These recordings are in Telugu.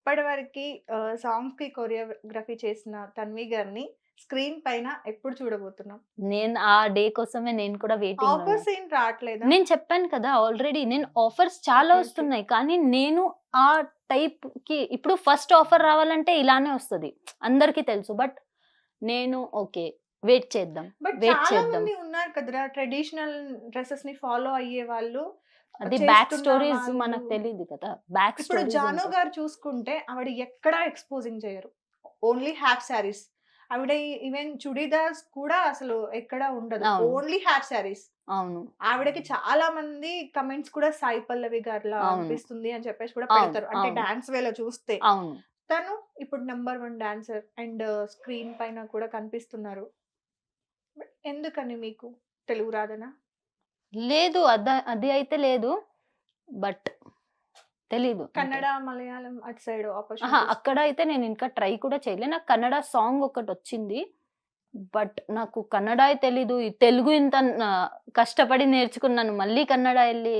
ఇప్పటివరకి సాంగ్స్‌కి కొరియోగ్రఫీ చేసిన తన్వి గారిని స్క్రీన్ పైన ఎప్పుడు చూడబోతున్నాం? నేను ఆ డే కోసమే నేను కూడా వెయిటింగ్‌లో ఉన్నా. ఆఫర్స్ ఏం రావట్లేదా? నేను చెప్పాను కదా! ఆల్రెడీ నేను ఆఫర్స్ చాలా ఓకే. ఓకే. వస్తున్నాయి. కానీ నేను ఆ టైప్‌కి ఇప్పుడు ఫస్ట్ ఆఫర్ రావాలంటే ఇలానే వస్తది. అందరికీ తెలుసు. బట్ నేను ఓకే. వెయిట్ చేద్దాం. బట్ వెయిట్ చాలా చేద్దాం. మంది ఉన్నారు కదరా! ట్రెడిషనల్ డ్రెసెస్‌ని ఫాలో అయ్యేవాళ్ళు. అది బ్యాక్ చేస్తున్న స్టోరీస్ వాళ్ళు. మనకు తెలీదు కదా! బ్యాక్ ఇప్పుడు స్టోరీస్ 'జాను' ఉంటాయి. గారు చూసుకుంటే ఆవిడ ఎక్కడా ఎక్స్‌పోజింగ్ చేయరు. Only half saris. ఆవిడ ఈవెన్ చుడీదార్స్ కూడా అసలు ఎక్కడ ఉండదు. అవును. Only half saris. అవును. ఆవిడకి చాలా మంది కమెంట్స్ కూడా సాయి పల్లవి గారిలా అవును. అనిపిస్తుంది అని చెప్పేసి కూడా అవును. పెడతారు. అంటే అవును. డాన్స్ వేలో చూస్తే. అవును. తను ఇప్పుడు నంబర్ 1 డాన్సర్ అండ్ స్క్రీన్ పైన కూడా కనిపిస్తున్నారు. బట్ ఎందుకని మీకు? తెలుగు రాదనా? లేదు. అది అయితే లేదు. బట్ తెలీదు అంతే. కన్నడ, మలయాళం అటు సైడ్ అహా! ఆపర్చునిటీస్. అక్కడ అయితే నేను ఇంకా ట్రై కూడా చేయలే. నాకు కన్నడ సాంగ్ ఒకటొచ్చింది. బట్ నాకు కన్నడ తెలీదు. ఈ తెలుగు ఇంత కష్టపడి నేర్చుకున్నాను. మళ్ళీ కన్నడ ఎళ్లి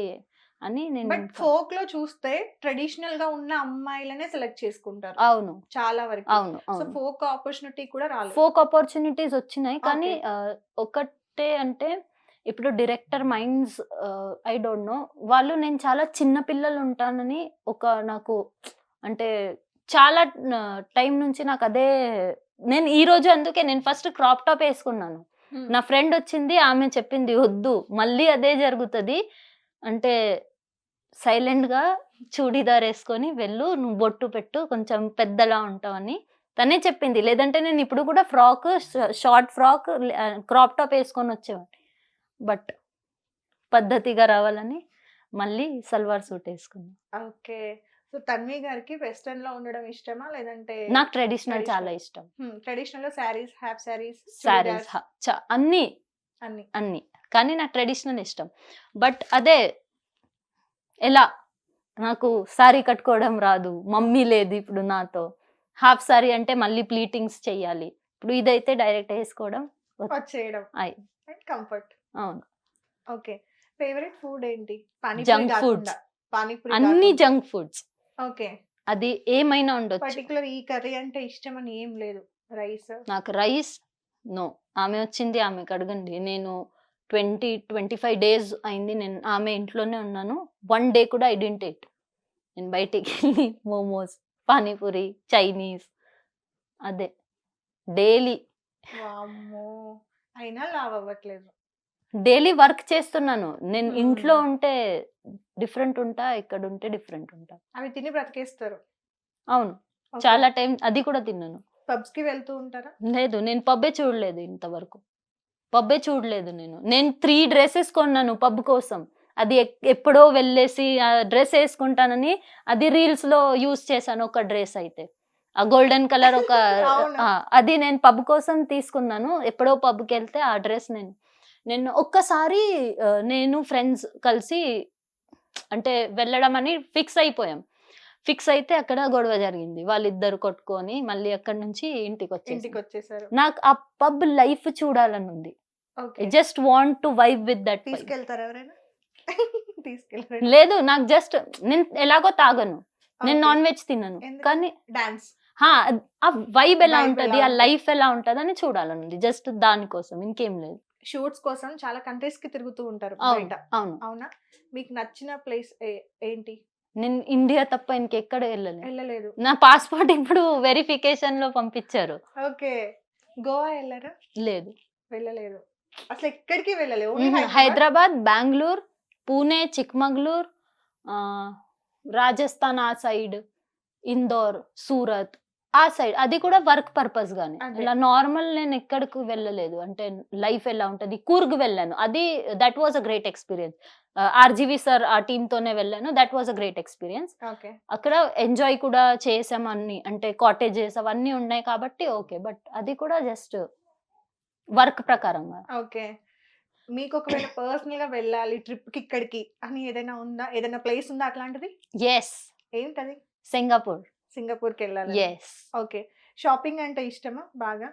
అని నేను బట్ ఇంకా ఫోక్‌లో చూస్తే ట్రెడిషనల్‌గా ఉన్న అమ్మాయిలనే సెలెక్ట్ చేసుకుంటారు. అవును. చాలా వరకి. అవును. సో, అవును. ఫోక్ ఆపర్చునిటీ కూడా రాలేదు. ఫోక్ అపార్చునిటీస్ వచ్చినాయి. కానీ ఓకే. ఒకటే అంటే ఇప్పుడు director minds I don't know. వాళ్ళు నేను చాలా చిన్న పిల్లలుంటానని ఒక నాకు అంటే చాలా టైం నుంచి నాకదే నేను ఈరోజు అందుకే నేను ఫస్ట్ క్రాప్ టాప్ యేసుకున్నాను. హ్మ్. నా ఫ్రెండొచ్చింది ఆమె చెప్పింది, "ఒద్దు మళ్ళీ అదే జరుగుతది. అంటే సైలెంట్‌గా చూడీదార్ యేసుకొని వెళ్ళు. నువ్వు బొట్టు పెట్టు. కొంచెం పెద్దలా ఉంటావని." తనే చెప్పింది. లేదంటే నేనిప్పుడు కూడా frock short frock crop top యేసుకొనొచ్చేవాడిని. బట్ పద్ధతిగా రావాలని మళ్ళీ సల్వార్ సూట్ యేసుకున్నా. ఓకే. సో, తన్వి గారికి వెస్టర్న్‌లో ఉండడం ఇష్టమా? లేదంటే నాకు ట్రెడిషనల్ చాలా ట్రెడిషనల్? ఇష్టం. ట్రెడిషనల్‌లో శారీస్, హాఫ్ శారీస్, శారీస్ చుడిదార్స్ అన్నీ, అన్ని. అన్నీ. కానీ నాకు ట్రెడిషనల్ ఇష్టం. బట్ అదే ఎలా నాకు సారీ కట్టుకోవడం రాదు. మమ్మీ లేదు ఇప్పుడు నాతో. హాఫ్ సారీ అంటే మళ్ళీ ప్లీటింగ్స్ చెయ్యాలి. ఇప్పుడు ఇదైతే డైరెక్ట్ యేసుకోవడం వచ్చేయడం అయి అండ్ కంఫర్ట్. అవును. ఓకే. ఫేవరెట్ ఫుడ్ ఏంటి? పానీపూరి జంక్ గాకుండా. ఫుడ్స్. పానీపూరి అన్ని గాకుండా. Junk foods. ఓకే. అది ఏమైనా ఉండొచ్చు. పర్టిక్యులర్ ఈ కర్రీ అంటే ఇష్టమని ఏం లేదు. రైస్. నాకు రైస్ నో. ఆమె వచ్చింది ఆమెకి అడగండి. నేను 20, 25 డేస్ అయింది. నేను ఆమె ఇంట్లోనే ఉన్నాను. 1 డే కూడా ఐ డిడ్ంట్ ఈట్. నేను బయటికెళ్ళి మోమోస్, పానీపూరి, చైనీస్ అదే డైలీ. వామ్మో! అయినా లావు అవ్వట్లేదు. డైలీ వర్క్ చేస్తున్నాను. నేను ఇంట్లో హ్మ్. ఉంటే డిఫరెంట్ ఉంటా. ఇక్కడుంటే డిఫరెంట్ ఉంటా. అవి తిని బ్రతికేస్తారు. అవును. ఓకే. చాలా టైం అది కూడా తినను. పబ్స్‌కి వెళ్తూ ఉంటారా? లేదు. నేను పబ్బే చూడలేదు ఇంతవరకు. పబ్బే చూడలేదు నేను. నేను 3 డ్రెసెస్ కొన్నాను పబ్ కోసం. అది ఎప్పుడో వెళ్ళేసి ఆ డ్రెస్ యేసుకుంటానని అది రీల్స్‌లో యూజ్ చేశాను ఒక డ్రెస్ అయితే. ఆ గోల్డెన్ కలర్ ఒక అవును. అది నేను పబ్ కోసం తీసుకున్నాను. ఎప్పుడో పబ్‌కెళ్తే ఆ డ్రెస్ నేను నేను ఒక్కసారి నేను ఫ్రెండ్స్ కలిసి అంటే వెళ్ళడం అని ఫిక్స్ అయిపోయాం. ఫిక్స్ అయితే అక్కడ గొడవ జరిగింది. వాళ్ళిద్దరు కొట్టుకొని మళ్ళీ అక్కడి నుంచి ఇంటికొచ్చేసాం. ఇంటికొచ్చేసారు. నాకు ఆ పబ్ లైఫ్ చూడాలనుంది. Okay. I just want to vibe with that vibe. తీసుకెళ్తారా ఎవరైనా? తీసుకెళ్లరా? లేదు నాకు జస్ట్ నేను ఎలాగో తాగను. నేను ఓకే. నాన్ వెజ్ తినను. ఎందుకని? కానీ డాన్స్. ఆ! ఆ వైబ్ ఎలా వైబ్ ఉంటది? ఎలా ఆ ఉంటది? లైఫ్ ఎలా ఉంటదని చూడాలనుంది. జస్ట్ దానికోసం ఇంకేం లేదు. షూట్స్ కోసం చాలా కంట్రీస్‌కి తిరుగుతూ ఉంటారు అవును. బయట. అవును. అవునా? మీకు నచ్చిన ప్లేస్ ఏంటి? నేను ఇండియా తప్ప ఇంకెక్కడ ఎళ్ళలే. ఎళ్ళలేదు. నా పాస్‌పోర్ట్ ఇప్పుడు వెరిఫికేషన్‌లో పంపించారు. ఓకే. గోవా ఎళ్లారా? లేదు. వెళ్ళలేదు. అసలెక్కడికి వెళ్ళలేదు. ఓన్లీ హైదరాబాద్? హైదరాబాద్, బెంగుళూరు, పూణే, చిక్మగళూరు, ఆహ్, రాజస్థాన్ ఆ సైడ్, ఇందోర్, సూరత్ ఆ సైడ్. అది కూడా వర్క్ పర్పస్ గానే. అదే. ఇలా నార్మల్ నేను ఎక్కడికి వెళ్ళలేదు. అంటే లైఫ్ ఎలా ఉంటది. కూర్గ్ వెళ్ళాను. అది that was a great experience. RGV sir ఆ టీమ్‌తోనే వెళ్ళాను. That was a great experience. Okay. అక్కడ ఎంజాయ్ కూడా చేసాం అన్ని. అంటే కాటేజెస్ అవన్నీ ఉన్నాయి కాబట్టి ఓకే. బట్ అది కూడా జస్ట్ వర్క్ ప్రకారంగా. ఓకే. మీకొకవేళ పర్సనల్‌గా వెళ్ళాలి ట్రిప్‌కి ఇక్కడికి అని ఏదైనా ఉందా? ఏదైనా ప్లేస్ ఉందా అట్లాంటిది? యెస్. ఏంటది? సింగపూర్. సింగపూర్‌కెళ్ళాలని. యెస్. ఓకే. షాపింగ్ అంటే ఇష్టమా బాగా?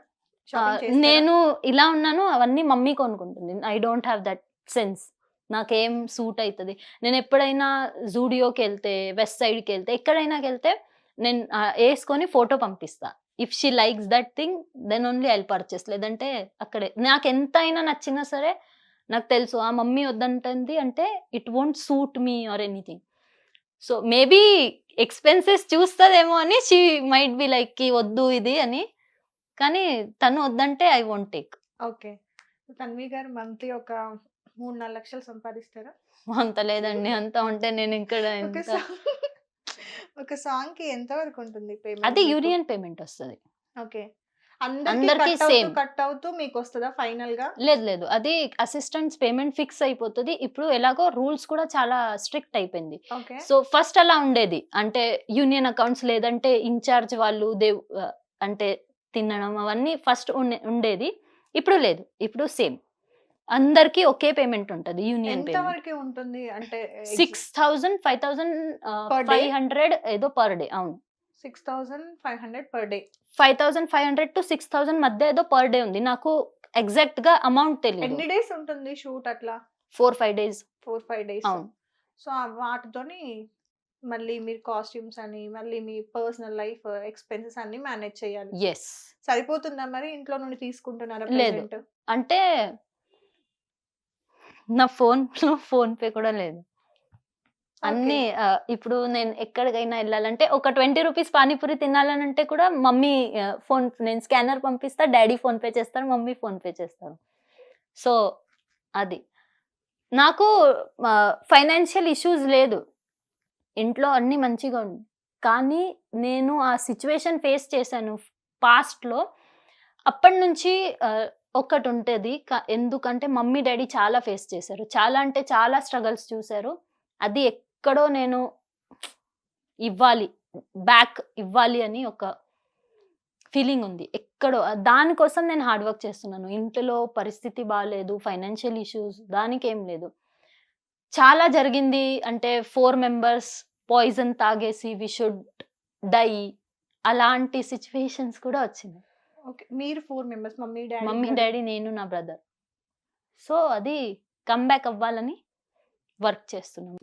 షాపింగ్ చేస్తారా? నేను ఇలా ఉన్నాను అవన్నీ మమ్మీ కొనుక్కుంటుంది. I don't have that sense. నాకేం సూట్ అయితది. నేనెప్పుడైనా జూడియోకెళ్తే, వెస్ట్ సైడ్‌కెళ్తే, ఎక్కడైనాకెళ్తే నేను వేసుకొని ఫోటో పంపిస్తా. If she likes that thing then only I will purchase. లేదంటే అక్కడే నాకు ఎంతైనా నచ్చినా సరే నాకు తెలుసు ఆ మమ్మీ వద్దంటుంది అంటే it won't suit me or anything. So maybe expenses చూస్తదేమో అని షీ మైట్ బి లైక్ కి వద్దు ఇది అని. కానీ తను వద్దంటే I won't take. Okay. Tanvi గారు మంత్లీ ఒక 3-4 లక్షలు సంపాదిస్తారా? అంత లేదండి. అంత ఉంటే నేను ఇక్కడ ఒక ఎంత సాంగ్ ఒక సాంగ్‌కి ఎంత వరకు ఉంటుంది పేమెంట్ అది మీకు? యూనియన్ పేమెంట్ వస్తది. ఓకే. అందరికి అందరికీ సేమ్. కట్ అవుతూ మీకొస్తదా ఫైనల్‌గా? లేదు. అది అసిస్టెంట్స్ పేమెంట్ ఫిక్స్ అయిపోతది. ఇప్పుడు ఎలాగో రూల్స్ కూడా చాలా స్ట్రిక్ట్ అయిపోయింది. ఓకే. సో ఫస్ట్ అలా ఉండేది. అంటే యూనియన్ అకౌంట్స్ లేదంటే ఇన్‌చార్జ్ వాళ్ళు అంటే తినడం అవన్నీ ఫస్ట్ ఉండేది. ఇప్పుడు లేదు. ఇప్పుడు సేమ్. అందరికి ఒకే పేమెంట్ ఉంటది. యూనియన్ ఎంత పేమెంట్. వరకి ఉంటుంది? అంటే 6000, 5000 Per day? 500 ఏదో పర్ డే. అవును. 6,500 పర్ డే. 5500 to 6000 మధ్య ఏదో పర్ డే ఉంది. నాకు ఎగ్జాక్ట్‌గా అమౌంట్ తెలీదు. ఎన్ని డేస్ ఉంటుంది షూట్ అట్లా? 4, 5 డేస్. 4-5 డేస్. అవును. సో, వాటితోని మళ్ళీ మీరు కాస్ట్యూమ్స్ అని, మళ్ళీ మీ పర్సనల్ లైఫ్ ఎక్స్‌పెన్సెస్ అన్నీ మేనేజ్ చేయాలి. యెస్. సరిపోతుందా మరి? ఇంట్లో నుండి తీసుకుంటున్నారా లేదు. ప్రెజెంట్? అంటే నా ఫోన్‌లో ఫోన్‌పే కూడా లేదు. అన్నీ ఇప్పుడు నేను ఎక్కడికైనా ఎళ్ళాలంటే ఒక 20 రూపీస్ పానీపూరి తినాలనంటే కూడా మమ్మీ నేను స్కానర్ పంపిస్తా, డ్యాడీ ఫోన్‌పే చేస్తారు, మమ్మీ ఫోన్‌పే చేస్తారు. సో, అది. నాకు ఫైనాన్షియల్ ఇష్యూస్ లేదు. ఇంట్లో అన్నీ మంచిగా ఉంది. కానీ నేను ఆ సిట్యుయేషన్ ఫేస్ చేశాను పాస్ట్‌లో. అప్పటినుంచి ఒకటుంటది. ఎందుకంటే మమ్మీ, డ్యాడీ చాలా ఫేస్ చేశారు. చాలా అంటే చాలా స్ట్రగల్స్ చూసారు. అది ఎక్కడో నేను ఇవ్వాలి, బ్యాక్ ఇవ్వాలి అని ఒక ఫీలింగ్ ఉంది. ఎక్కడో దానికోసం నేను హార్డ్ వర్క్ చేస్తున్నాను. ఇంట్లో పరిస్థితి బాలేదు, ఫైనాన్షియల్ ఇష్యూస్ దానికేం లేదు. చాలా జరిగింది. అంటే 4 మెంబర్స్ పాయిజన్ తాగేసి వి షుడ్ డై అలాంటి సిట్యుయేషన్స్ కూడా వచ్చినాయి. ఓకే. మీరు 4 members mummy, daddy, mummy, brother. Daddy, నేను, నా బ్రదర్. సో, అది కమ్ బ్యాక్ అవ్వాలని వర్క్ చేస్తున్నాం.